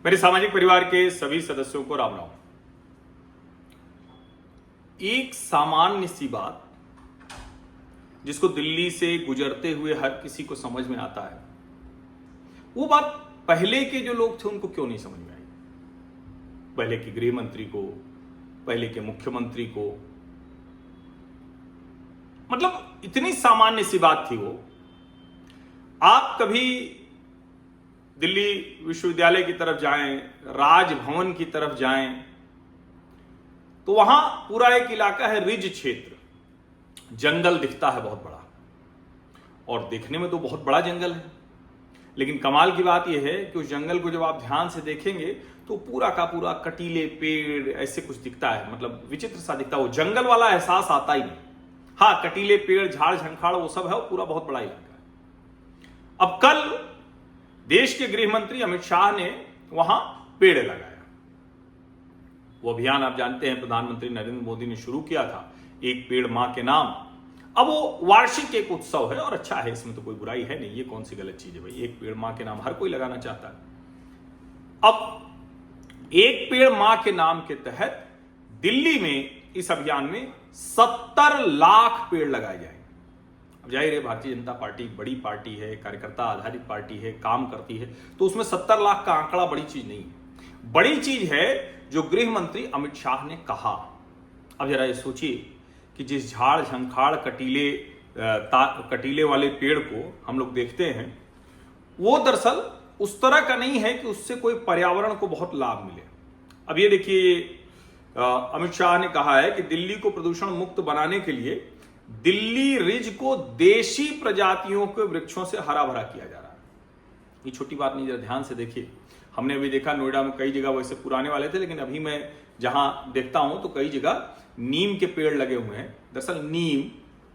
मेरे सामाजिक परिवार के सभी सदस्यों को राम राम। एक सामान्य सी बात जिसको दिल्ली से गुजरते हुए हर किसी को समझ में आता है, वो बात पहले के जो लोग थे उनको क्यों नहीं समझ में आई। पहले के गृह मंत्री को, पहले के मुख्यमंत्री को, मतलब इतनी सामान्य सी बात थी वो। आप कभी दिल्ली विश्वविद्यालय की तरफ जाएं, राजभवन की तरफ जाएं, तो वहां पूरा एक इलाका है रिज क्षेत्र, जंगल दिखता है बहुत बड़ा, और देखने में तो बहुत बड़ा जंगल है। लेकिन कमाल की बात यह है कि उस जंगल को जब आप ध्यान से देखेंगे तो पूरा का पूरा कटीले पेड़ ऐसे कुछ दिखता है, मतलब विचित्र सा दिखता है। वो जंगल वाला एहसास आता ही नहीं। हाँ, कटीले पेड़, झाड़ झंखाड़ वो सब है, वो पूरा बहुत बड़ा इलाका है। अब कल देश के गृह मंत्री अमित शाह ने वहां पेड़ लगाया। वो अभियान आप जानते हैं, प्रधानमंत्री नरेंद्र मोदी ने शुरू किया था, एक पेड़ मां के नाम। अब वो वार्षिक एक उत्सव है और अच्छा है, इसमें तो कोई बुराई है नहीं। ये कौन सी गलत चीज है भाई, एक पेड़ मां के नाम हर कोई लगाना चाहता है। अब एक पेड़ मां के नाम के तहत दिल्ली में इस अभियान में 70 लाख पेड़ लगाए जाएंगे। अब जाहिर है, भारतीय जनता पार्टी बड़ी पार्टी है, कार्यकर्ता आधारित पार्टी है, काम करती है, तो उसमें 70 लाख का आंकड़ा बड़ी चीज नहीं है। बड़ी चीज है जो गृह मंत्री अमित शाह ने कहा। अब जरा ये सोचिए कि जिस झाड़ झंखाड़ कटीले वाले पेड़ को हम लोग देखते हैं, वो दरअसल उस तरह का नहीं है कि उससे कोई पर्यावरण को बहुत लाभ मिले। अब ये देखिए, अमित शाह ने कहा है कि दिल्ली को प्रदूषण मुक्त बनाने के लिए दिल्ली रिज को देशी प्रजातियों के वृक्षों से हरा भरा किया जा रहा है। ये छोटी बात नहीं, जरा ध्यान से देखिए। हमने अभी देखा नोएडा में कई जगह वैसे पुराने वाले थे, लेकिन अभी मैं जहां देखता हूं तो कई जगह नीम के पेड़ लगे हुए हैं। दरअसल नीम,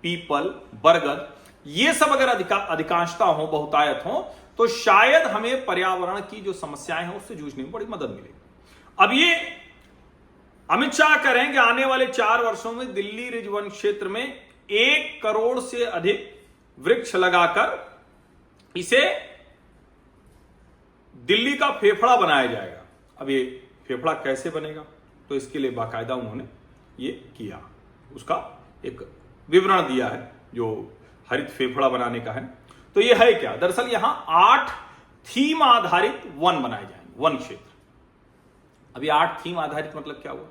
पीपल, बरगद, ये सब अगर अधिकांशता हो, बहुतायत हो, तो शायद हमें पर्यावरण की जो समस्याएं हैं उससे जूझने में बड़ी मदद मिलेगी। अब ये अमित शाह कह रहे हैं कि आने वाले 4 वर्षों में दिल्ली रिज वन क्षेत्र में 1 करोड़ से अधिक वृक्ष लगाकर इसे दिल्ली का फेफड़ा बनाया जाएगा। अब ये फेफड़ा कैसे बनेगा, तो इसके लिए बाकायदा उन्होंने ये किया, उसका एक विवरण दिया है जो हरित फेफड़ा बनाने का है। तो ये है क्या, दरअसल यहां 8 थीम आधारित वन बनाए जाएंगे, वन क्षेत्र। अभी 8 थीम आधारित मतलब क्या हुआ,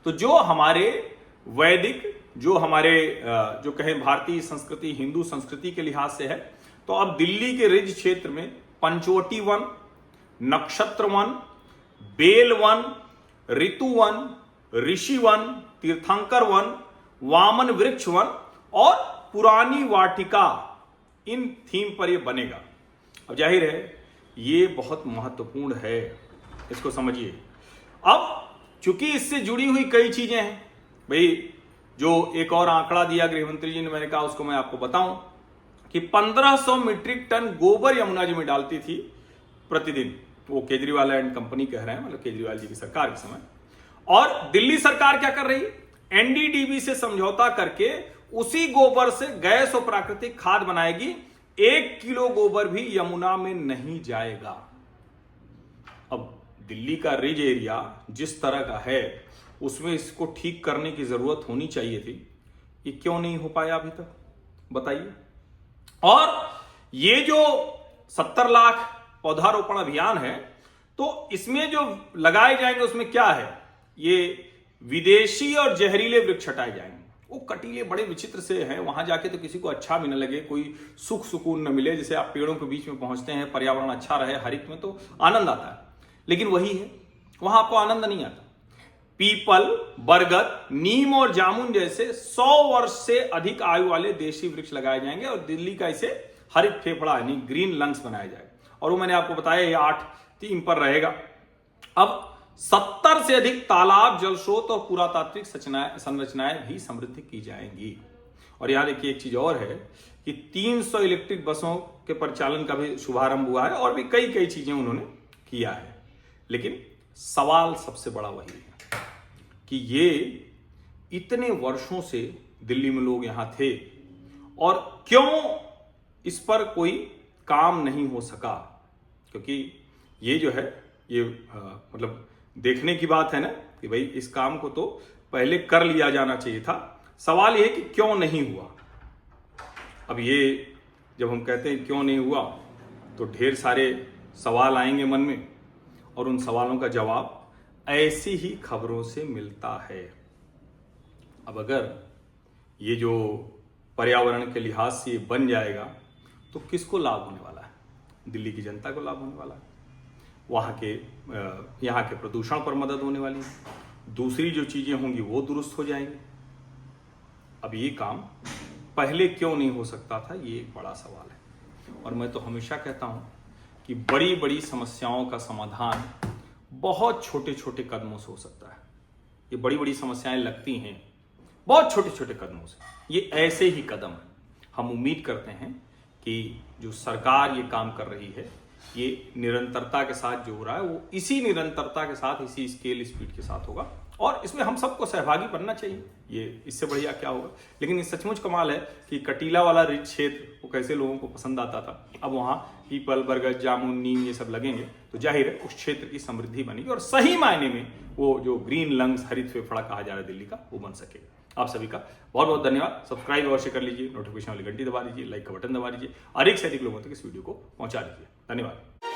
तो जो हमारे वैदिक, जो हमारे जो कहें भारतीय संस्कृति, हिंदू संस्कृति के लिहाज से है, तो अब दिल्ली के रिज क्षेत्र में पंचवटी वन, नक्षत्र वन, बेल वन, ऋतु वन, ऋषि वन, तीर्थंकर वन, वामन वृक्ष वन और पुरानी वाटिका, इन थीम पर यह बनेगा। अब जाहिर है ये बहुत महत्वपूर्ण है, इसको समझिए। अब चूंकि इससे जुड़ी हुई कई चीजें हैं भाई, जो एक और आंकड़ा दिया गृह मंत्री जी ने, मैंने कहा उसको मैं आपको बताऊं कि 1500 मीट्रिक टन गोबर यमुना जी में डालती थी प्रतिदिन। वो केजरीवाल एंड कंपनी कह रहे हैं, मतलब केजरीवाल जी की सरकार के समय। और दिल्ली सरकार क्या कर रही है, एनडीडीबी से समझौता करके उसी गोबर से गैस और प्राकृतिक खाद बनाएगी। 1 किलो गोबर भी यमुना में नहीं जाएगा। अब दिल्ली का रिज एरिया जिस तरह का है, उसमें इसको ठीक करने की जरूरत होनी चाहिए थी। ये क्यों नहीं हो पाया अभी तक, बताइए। और ये जो 70 लाख पौधारोपण अभियान है, तो इसमें जो लगाए जाएंगे उसमें क्या है, ये विदेशी और जहरीले वृक्ष हटाए जाएंगे। वो कटीले बड़े विचित्र से हैं, वहां जाके तो किसी को अच्छा भी न लगे, कोई सुख सुकून न मिले। जैसे आप पेड़ों के बीच में पहुंचते हैं, पर्यावरण अच्छा रहे, हरित में तो आनंद आता है, लेकिन वही है, वहां आपको आनंद नहीं आता। पीपल, बरगद, नीम और जामुन जैसे 100 वर्ष से अधिक आयु वाले देशी वृक्ष लगाए जाएंगे और दिल्ली का इसे हरित फेफड़ा यानी ग्रीन लंग्स बनाया जाएगा। और वो मैंने आपको बताया ये 8 थीम पर रहेगा। अब 70 से अधिक तालाब, जल स्रोत और पुरातात्विक संरचनाएं भी समृद्ध की जाएंगी। और यहां देखिए एक चीज और है कि 300 इलेक्ट्रिक बसों के परिचालन का भी शुभारंभ हुआ है, और भी कई चीजें उन्होंने किया है। लेकिन सवाल सबसे बड़ा वही है कि ये इतने वर्षों से दिल्ली में लोग यहां थे और क्यों इस पर कोई काम नहीं हो सका, क्योंकि ये जो है ये मतलब देखने की बात है ना कि भाई इस काम को तो पहले कर लिया जाना चाहिए था। सवाल ये कि क्यों नहीं हुआ। अब ये जब हम कहते हैं क्यों नहीं हुआ तो ढेर सारे सवाल आएंगे मन में, और उन सवालों का जवाब ऐसी ही खबरों से मिलता है। अब अगर ये जो पर्यावरण के लिहाज से ये बन जाएगा तो किसको लाभ होने वाला है? दिल्ली की जनता को लाभ होने वाला है, यहाँ के प्रदूषण पर मदद होने वाली है, दूसरी जो चीजें होंगी वो दुरुस्त हो जाएंगी। अब ये काम पहले क्यों नहीं हो सकता था, ये एक बड़ा सवाल है। और मैं तो हमेशा कहता हूं कि बड़ी बड़ी समस्याओं का समाधान बहुत छोटे छोटे कदमों से हो सकता है। ये बड़ी बड़ी समस्याएं लगती हैं बहुत छोटे छोटे कदमों से, ये ऐसे ही कदम है। हम उम्मीद करते हैं कि जो सरकार ये काम कर रही है, ये निरंतरता के साथ जो हो रहा है वो इसी निरंतरता के साथ, इसी स्केल स्पीड के साथ होगा, और इसमें हम सबको सहभागी बनना चाहिए। ये इससे बढ़िया क्या होगा। लेकिन ये सचमुच कमाल है कि कटीला वाला रिच क्षेत्र वो कैसे लोगों को पसंद आता था, अब वहाँ पीपल, बरगद, जामुन, नीम ये सब लगेंगे तो जाहिर है उस क्षेत्र की समृद्धि बनेगी, और सही मायने में वो जो ग्रीन लंग्स, हरित फेफड़ा कहा जा रहा है दिल्ली का, वो बन सकेगा। आप सभी का बहुत बहुत धन्यवाद। सब्सक्राइब अवश्य कर लीजिए, नोटिफिकेशन वाली घंटी दबा दीजिए, लाइक का बटन दबा दीजिए, और एक से अधिक लोगों तक इस वीडियो को पहुंचा दीजिए। धन्यवाद।